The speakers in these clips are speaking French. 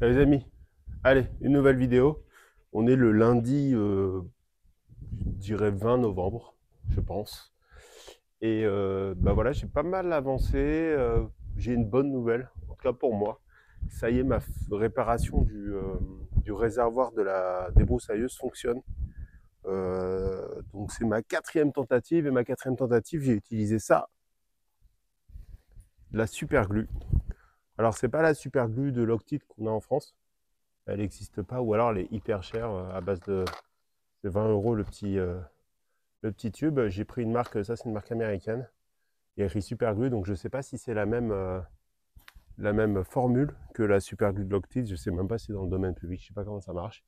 Salut les amis, allez, une nouvelle vidéo. On est le lundi, je dirais 20 novembre, je pense. Et bah voilà, j'ai pas mal avancé. J'ai une bonne nouvelle, en tout cas pour moi. Ça y est, réparation du réservoir de la débroussailleuse fonctionne. Donc c'est ma quatrième tentative, et ma quatrième tentative, j'ai utilisé ça, de la super glue. Alors c'est pas la super glue de Loctite qu'on a en France, elle n'existe pas, ou alors elle est hyper chère, à base de 20 euros le petit tube. J'ai pris une marque, ça c'est une marque américaine. Il y a écrit Super Glue, donc je ne sais pas si c'est la même formule que la Super Glue de Loctite. Je ne sais même pas si c'est dans le domaine public, je ne sais pas comment ça marche.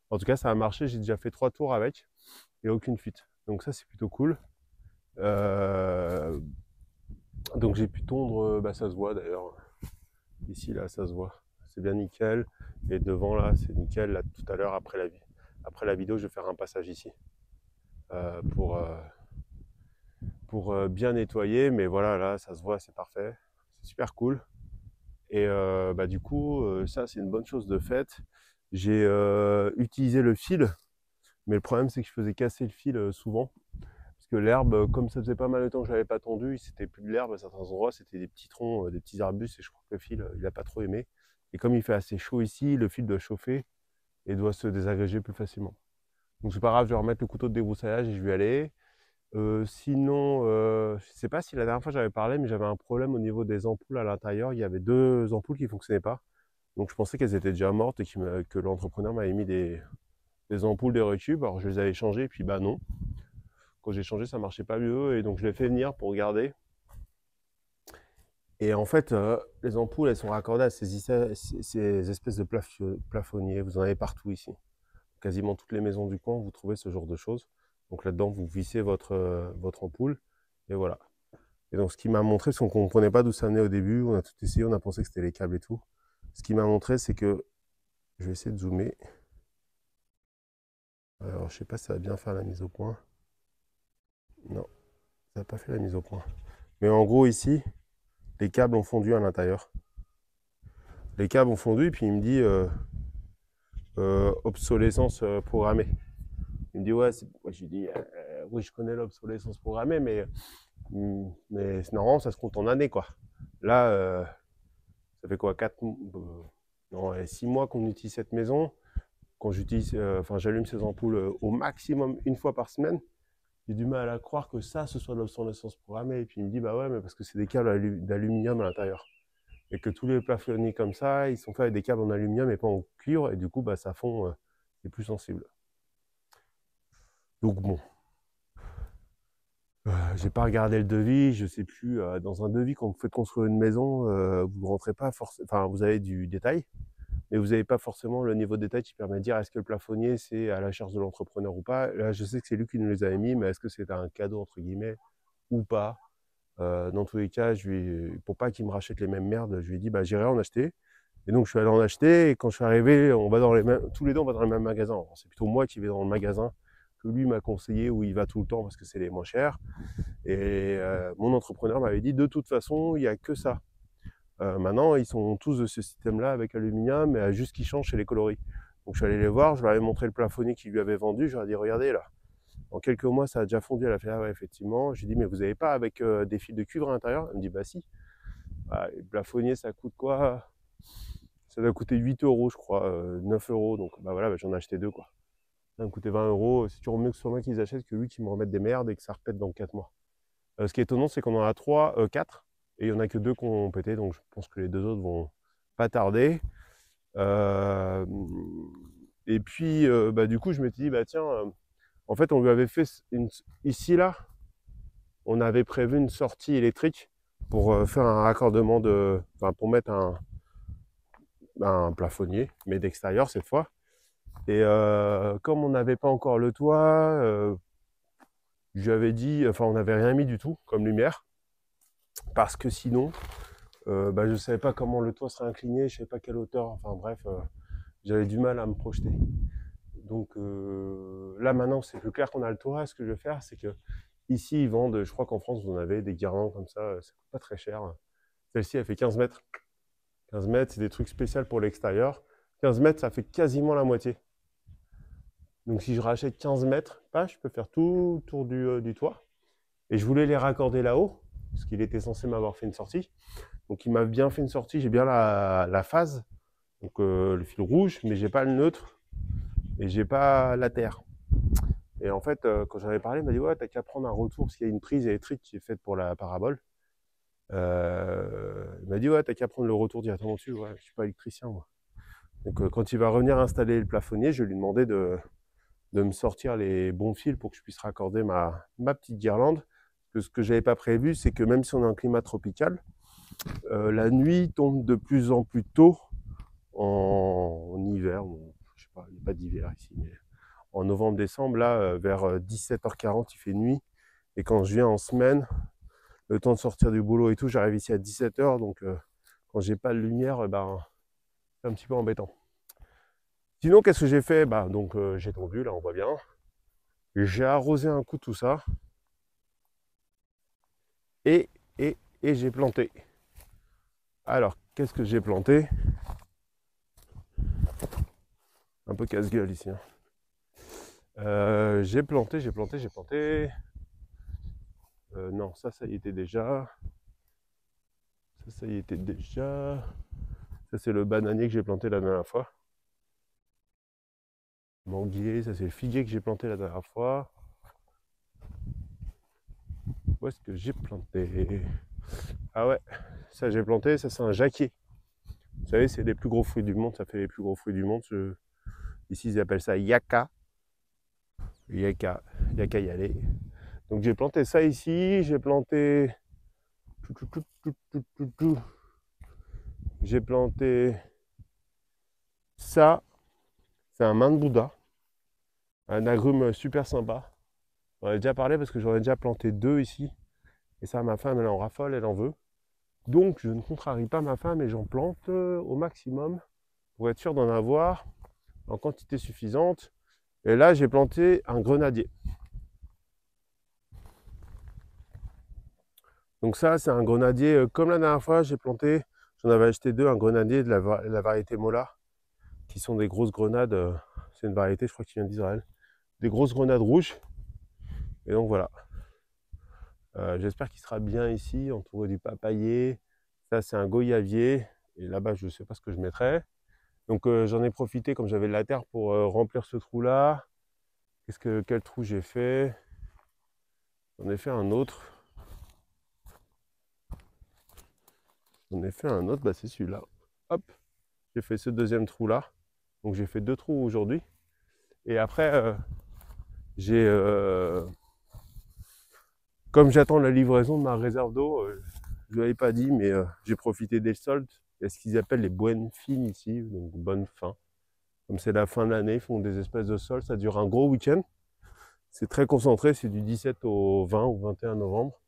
En tout cas, ça a marché, j'ai déjà fait 3 tours avec et aucune fuite. Donc ça c'est plutôt cool. Euh, donc j'ai pu tondre, bah, ça se voit d'ailleurs. Ici là, ça se voit. C'est bien nickel. Et devant là, c'est nickel. Là, tout à l'heure, après la vidéo, je vais faire un passage ici. Euh, pour, euh, pour bien nettoyer, mais voilà, là, ça se voit, c'est parfait. C'est super cool. Et bah, du coup, ça, c'est une bonne chose de fait. J'ai utilisé le fil, mais le problème, c'est que je faisais casser le fil souvent. Parce que l'herbe, comme ça faisait pas mal de temps que je l'avais pas tendu, c'était plus de l'herbe à certains endroits, c'était des petits troncs, des petits arbustes, et je crois que le fil, il a pas trop aimé. Et comme il fait assez chaud ici, le fil doit chauffer et doit se désagréger plus facilement. Donc c'est pas grave, je vais remettre le couteau de débroussaillage et je vais y aller. Sinon, je ne sais pas si la dernière fois j'avais parlé, mais j'avais un problème au niveau des ampoules à l'intérieur. Il y avait deux ampoules qui ne fonctionnaient pas. Donc je pensais qu'elles étaient déjà mortes et que l'entrepreneur m'avait mis des ampoules, des recubes. Alors je les avais changées, et puis bah non. Quand j'ai changé, ça marchait pas mieux. Et donc je l'ai fait venir pour regarder. Et en fait, les ampoules, elles sont raccordées à ces espèces de plafonniers. Vous en avez partout ici. Quasiment toutes les maisons du coin, vous trouvez ce genre de choses. Donc là-dedans, vous vissez votre ampoule. Et voilà. Et donc, ce qui m'a montré, parce qu'on ne comprenait pas d'où ça venait au début, on a tout essayé, on a pensé que c'était les câbles et tout. Ce qui m'a montré, c'est que, je vais essayer de zoomer. Alors, je sais pas si ça va bien faire la mise au point. Non, ça n'a pas fait la mise au point. Mais en gros, ici, les câbles ont fondu à l'intérieur. Les câbles ont fondu, et puis il me dit obsolescence programmée. Il me dit, ouais, je lui dis, oui, je connais l'obsolescence programmée, mais c'est normal, ça se compte en années, quoi. Là, ça fait quoi, 6 mois qu'on utilise cette maison. Quand j'allume ces ampoules au maximum une fois par semaine, j'ai du mal à croire que ça, ce soit de l'obsolescence programmée. Et puis il me dit, bah ouais, mais parce que c'est des câbles d'aluminium à l'intérieur. Et que tous les plafonniers comme ça, ils sont faits avec des câbles en aluminium et pas en cuivre. Et du coup, bah, ça fond, c'est plus sensible. Donc bon, j'ai pas regardé le devis, je sais plus. Dans un devis, quand vous faites construire une maison, vous rentrez pas forcément, enfin, vous avez du détail, mais vous n'avez pas forcément le niveau de détail qui permet de dire est-ce que le plafonnier c'est à la charge de l'entrepreneur ou pas. Là, je sais que c'est lui qui nous les avait mis, mais est-ce que c'est un cadeau entre guillemets ou pas. Dans tous les cas, pour pas qu'il me rachète les mêmes merdes, je lui ai dit bah j'irai en acheter. Et donc je suis allé en acheter et quand je suis arrivé, on va dans tous les deux on va dans le même magasin. C'est plutôt moi qui vais dans le magasin que lui m'a conseillé où il va tout le temps parce que c'est les moins chers. Et mon entrepreneur m'avait dit de toute façon il n'y a que ça. Maintenant, ils sont tous de ce système-là avec aluminium, mais juste qu'ils changent, c'est les coloris. Donc je suis allé les voir, je leur ai montré le plafonnier qu'ils lui avait vendu, je leur ai dit regardez là, en quelques mois ça a déjà fondu. Elle a fait ah ouais effectivement. J'ai dit mais vous n'avez pas avec des fils de cuivre à l'intérieur? Elle me dit bah si. Bah, le plafonnier ça coûte quoi? Ça doit coûter 8 euros je crois, 9 euros. Donc bah voilà, bah, j'en ai acheté deux quoi. Ça me coûtait 20 euros. C'est toujours mieux que ce soit moi qui les achète que lui qui me remette des merdes et que ça repète dans 4 mois. Ce qui est étonnant c'est qu'on en a 4. Et il n'y en a que 2 qui ont pété, donc je pense que les 2 autres vont pas tarder. Euh, et puis, bah, du coup, je m'étais dit, bah tiens, en fait, on lui avait fait ici, là, on avait prévu une sortie électrique pour faire un raccordement enfin, pour mettre un plafonnier, mais d'extérieur cette fois. Et comme on n'avait pas encore le toit, je lui avais dit, enfin, on n'avait rien mis du tout comme lumière, parce que sinon, bah, je ne savais pas comment le toit serait incliné, je ne savais pas quelle hauteur, enfin bref, j'avais du mal à me projeter. Donc là maintenant c'est plus clair qu'on a le toit. Ce que je vais faire c'est que ici ils vendent, je crois qu'en France vous en avez des guirlandes comme ça coûte pas très cher. Celle-ci elle fait 15 mètres. 15 mètres c'est des trucs spéciaux pour l'extérieur. 15 mètres, ça fait quasiment la moitié. Donc si je rachète 15 mètres, je peux faire tout le tour du toit. Et je voulais les raccorder là-haut, parce qu'il était censé m'avoir fait une sortie. Donc il m'a bien fait une sortie, j'ai bien la phase, donc le fil rouge, mais j'ai pas le neutre et j'ai pas la terre. Et en fait, quand j'en avais parlé, il m'a dit ouais, t'as qu'à prendre un retour parce qu'il y a une prise électrique qui est faite pour la parabole. Il m'a dit ouais, t'as qu'à prendre le retour directement dessus. Ouais, je suis pas électricien moi. Donc quand il va revenir installer le plafonnier, je vais lui demander de me sortir les bons fils pour que je puisse raccorder ma petite guirlande. Parce que ce que j'avais pas prévu, c'est que même si on a un climat tropical, la nuit tombe de plus en plus tôt en hiver. Je sais pas, il n'y a pas d'hiver ici, mais en novembre-décembre, là, vers 17h40, il fait nuit. Et quand je viens en semaine, le temps de sortir du boulot et tout, j'arrive ici à 17h. Donc, quand j'ai pas de lumière, c'est un petit peu embêtant. Sinon, qu'est-ce que j'ai fait? Donc, j'ai tendu, là, on voit bien. J'ai arrosé un coup tout ça. Et j'ai planté. Alors, qu'est-ce que j'ai planté? Un peu casse-gueule ici. Hein. J'ai planté. Non, ça y était déjà. Ça y était déjà. Ça, c'est le bananier que j'ai planté la dernière fois. Manguier, ça, c'est le figuier que j'ai planté la dernière fois. Où est-ce que j'ai planté? Ah ouais, ça j'ai planté, ça c'est un jacquier. Vous savez, c'est les plus gros fruits du monde, ça fait les plus gros fruits du monde. Ici, ils appellent ça yaka. Yaka y aller. Donc j'ai planté ça ici, j'ai planté... J'ai planté ça, c'est un main de Bouddha, un agrume super sympa. J'en ai déjà parlé parce que j'en ai déjà planté 2 ici. Et ça, ma femme, elle en raffole, elle en veut. Donc je ne contrarie pas ma femme et j'en plante au maximum pour être sûr d'en avoir en quantité suffisante. Et là, j'ai planté un grenadier. Donc ça, c'est un grenadier comme la dernière fois, j'ai planté, j'en avais acheté 2, un grenadier de la variété Mola, qui sont des grosses grenades, c'est une variété, je crois, qui vient d'Israël. Des grosses grenades rouges. Et donc voilà. J'espère qu'il sera bien ici, entouré du papayer. Ça, c'est un goyavier. Et là-bas, je ne sais pas ce que je mettrai. Donc j'en ai profité, comme j'avais de la terre, pour remplir ce trou-là. Quel trou j'ai fait? J'en ai fait un autre. C'est celui-là. Hop, j'ai fait ce deuxième trou-là. Donc j'ai fait 2 trous aujourd'hui. Et après, comme j'attends la livraison de ma réserve d'eau, je ne l'avais pas dit, mais j'ai profité des soldes. Il y a ce qu'ils appellent les bonnes fines ici, donc bonne fin. Comme c'est la fin de l'année, ils font des espèces de soldes, ça dure un gros week-end. C'est très concentré, c'est du 17 au 20 ou 21 novembre.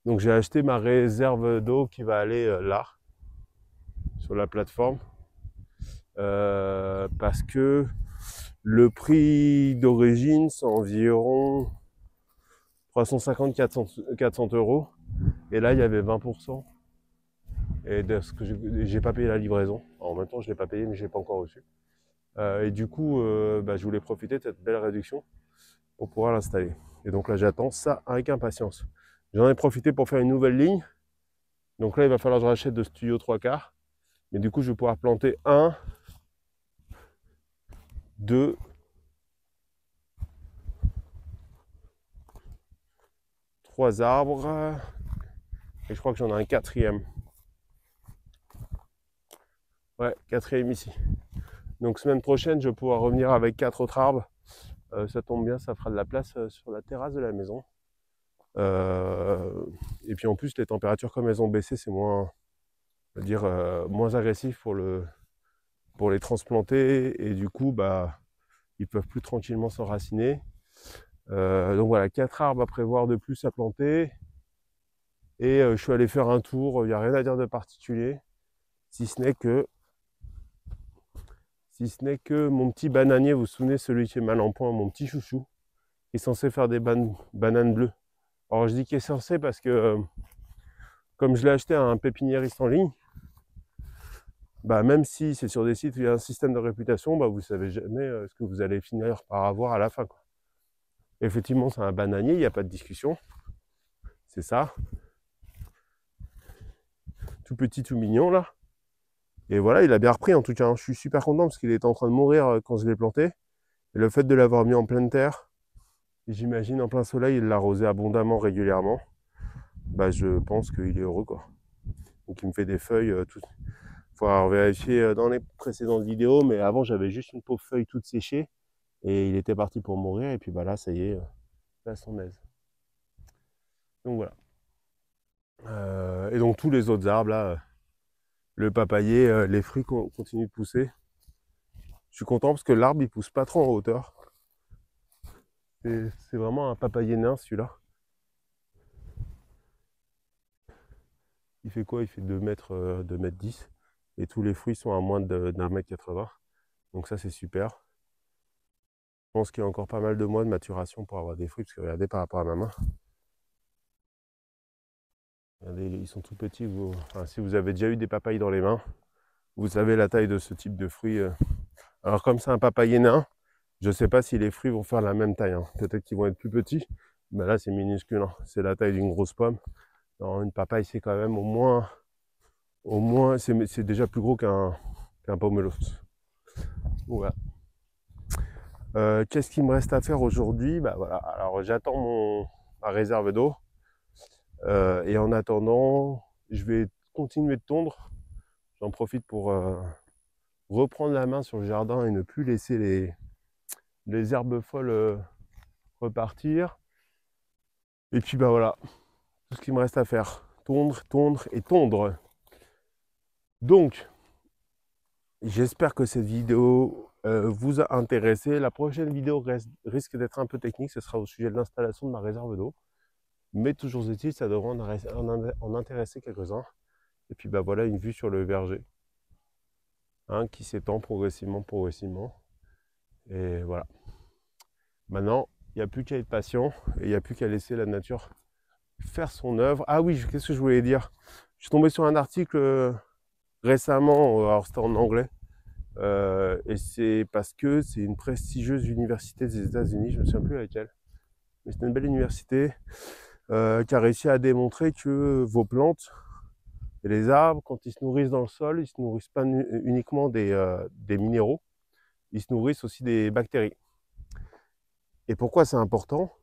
Donc j'ai acheté ma réserve d'eau qui va aller là, sur la plateforme. Parce que le prix d'origine, c'est environ 350-400 euros. Et là, il y avait 20%. Et de ce que j'ai pas payé la livraison. En même temps, je l'ai pas payé, mais je l'ai pas encore reçu. Et du coup, je voulais profiter de cette belle réduction pour pouvoir l'installer. Et donc là, j'attends ça avec impatience. J'en ai profité pour faire une nouvelle ligne. Donc là, il va falloir que je rachète de studio 3/4. Mais du coup, je vais pouvoir planter 1, 2, 3 arbres. Et je crois que j'en ai un 4e. Ouais, 4e ici. Donc semaine prochaine, je vais pouvoir revenir avec 4 autres arbres. Ça tombe bien, ça fera de la place sur la terrasse de la maison. Et puis en plus, les températures, comme elles ont baissé, c'est moins, moins agressif pour les transplanter. Et du coup, ils peuvent plus tranquillement s'enraciner. Donc voilà, 4 arbres à prévoir de plus à planter. Et je suis allé faire un tour, il n'y a rien à dire de particulier, si ce n'est que mon petit bananier, vous vous souvenez, celui qui est mal en point, mon petit chouchou, qui est censé faire des bananes bleues. Alors je dis qu'il est censé parce que comme je l'ai acheté à un pépiniériste en ligne, bah, même si c'est sur des sites où il y a un système de réputation, bah, vous savez jamais ce que vous allez finir par avoir à la fin, quoi. Effectivement, c'est un bananier, il n'y a pas de discussion. C'est ça. Tout petit, tout mignon, là. Et voilà, il a bien repris, en tout cas. Je suis super content parce qu'il était en train de mourir quand je l'ai planté. Et le fait de l'avoir mis en pleine terre, j'imagine en plein soleil, il l'arrosait abondamment, régulièrement. Bah, je pense qu'il est heureux, quoi. Donc, il me fait des feuilles. Il faudra vérifier dans les précédentes vidéos, mais avant, j'avais juste une pauvre feuille toute séchée. Et il était parti pour mourir. Et puis, bah là, ça y est, à son aise. Donc, voilà. Et donc, tous les autres arbres, là, le papayer, les fruits continuent de pousser. Je suis content parce que l'arbre, il pousse pas trop en hauteur. C'est vraiment un papayer nain, celui-là. Il fait quoi? Il fait 2 mètres, 2 mètres 10. Et tous les fruits sont à moins d'un mètre 80. Donc ça, c'est super. Je pense qu'il y a encore pas mal de mois de maturation pour avoir des fruits, parce que regardez par rapport à ma main. Regardez, ils sont tout petits. Enfin, si vous avez déjà eu des papayes dans les mains, vous savez la taille de ce type de fruits. Alors comme c'est un papayer nain, je ne sais pas si les fruits vont faire la même taille. Hein. Peut-être qu'ils vont être plus petits. Mais là, c'est minuscule. Hein. C'est la taille d'une grosse pomme. Alors, une papaye, c'est quand même au moins, c'est déjà plus gros qu'un pomelo. Voilà. Qu'est-ce qu'il me reste à faire aujourd'hui? Bah voilà. Alors j'attends ma réserve d'eau. Et en attendant, je vais continuer de tondre. J'en profite pour reprendre la main sur le jardin et ne plus laisser les herbes folles repartir. Et puis bah voilà, tout ce qu'il me reste à faire. Tondre, tondre et tondre. Donc, j'espère que cette vidéo vous a intéressé. La prochaine vidéo risque d'être un peu technique. Ce sera au sujet de l'installation de ma réserve d'eau. Mais toujours est-il, ça devrait en intéresser quelques-uns. Et puis bah voilà, une vue sur le verger. Hein, qui s'étend progressivement. Et voilà. Maintenant, il n'y a plus qu'à être patient et il n'y a plus qu'à laisser la nature faire son œuvre. Ah oui, qu'est-ce que je voulais dire? Je suis tombé sur un article récemment, alors c'était en anglais, et c'est parce que c'est une prestigieuse université des États-Unis, je ne me souviens plus laquelle, mais c'était une belle université qui a réussi à démontrer que vos plantes et les arbres, quand ils se nourrissent dans le sol, ils ne se nourrissent pas uniquement des minéraux, ils se nourrissent aussi des bactéries. Et pourquoi c'est important?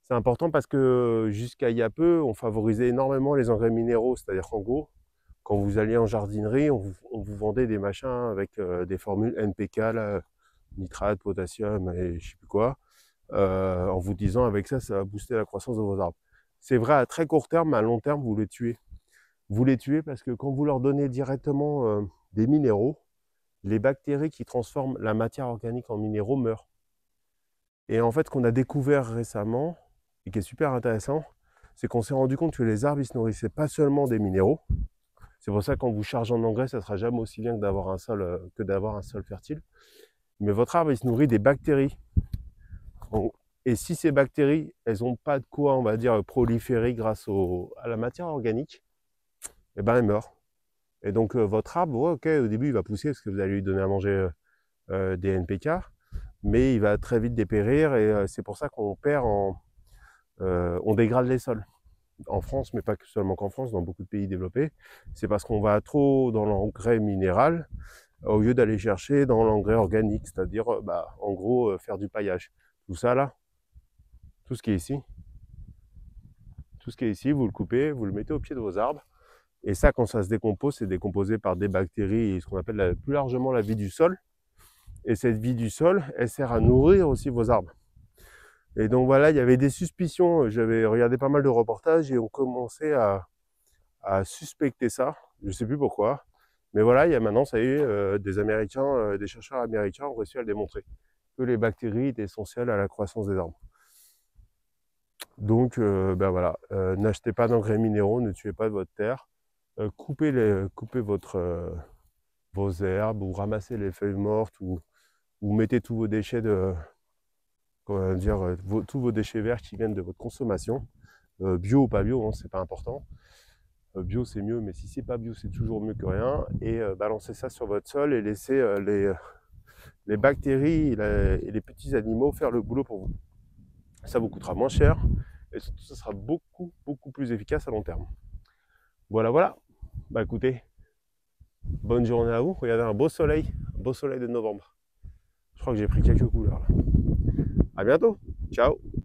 C'est important parce que jusqu'à il y a peu, on favorisait énormément les engrais minéraux, c'est-à-dire qu'en gros, quand vous alliez en jardinerie, on vous vendait des machins avec des formules NPK, là, nitrate, potassium et je sais plus quoi, en vous disant avec ça, ça va booster la croissance de vos arbres. C'est vrai à très court terme, mais à long terme, vous les tuez. Vous les tuez parce que quand vous leur donnez directement des minéraux, les bactéries qui transforment la matière organique en minéraux meurent. Et en fait, ce qu'on a découvert récemment, et qui est super intéressant, c'est qu'on s'est rendu compte que les arbres, ils se nourrissaient pas seulement des minéraux. C'est pour ça que quand vous chargez en engrais, ça ne sera jamais aussi bien que d'avoir un sol fertile. Mais votre arbre, il se nourrit des bactéries. Et si ces bactéries, elles n'ont pas de quoi, on va dire, proliférer grâce à la matière organique, eh ben, elles meurent. Et donc, votre arbre, ouais, ok, au début, il va pousser parce que vous allez lui donner à manger des NPK, mais il va très vite dépérir et c'est pour ça qu'on on dégrade les sols. En France, mais pas seulement qu'en France, dans beaucoup de pays développés, c'est parce qu'on va trop dans l'engrais minéral au lieu d'aller chercher dans l'engrais organique, c'est-à-dire, en gros, faire du paillage. Tout ça là, tout ce qui est ici, vous le coupez, vous le mettez au pied de vos arbres. Et ça, quand ça se décompose, c'est décomposé par des bactéries et ce qu'on appelle plus largement la vie du sol. Et cette vie du sol, elle sert à nourrir aussi vos arbres. Et donc voilà, il y avait des suspicions. J'avais regardé pas mal de reportages et on commençait à suspecter ça. Je ne sais plus pourquoi. Mais voilà, il y a maintenant, ça y est, des Américains, des chercheurs américains ont réussi à le démontrer. Que les bactéries étaient essentielles à la croissance des arbres. Donc, voilà, n'achetez pas d'engrais minéraux, ne tuez pas de votre terre. Coupez vos herbes ou ramassez les feuilles mortes ou mettez tous vos déchets tous vos déchets verts qui viennent de votre consommation, bio ou pas bio, hein, c'est pas important. Bio c'est mieux, mais si c'est pas bio c'est toujours mieux que rien. Et balancez ça sur votre sol et laissez les bactéries et les petits animaux faire le boulot pour vous. Ça vous coûtera moins cher et surtout ça sera beaucoup plus efficace à long terme. Voilà, voilà. Bah écoutez, bonne journée à vous. Regardez un beau soleil de novembre. Je crois que j'ai pris quelques couleurs là. À bientôt. Ciao.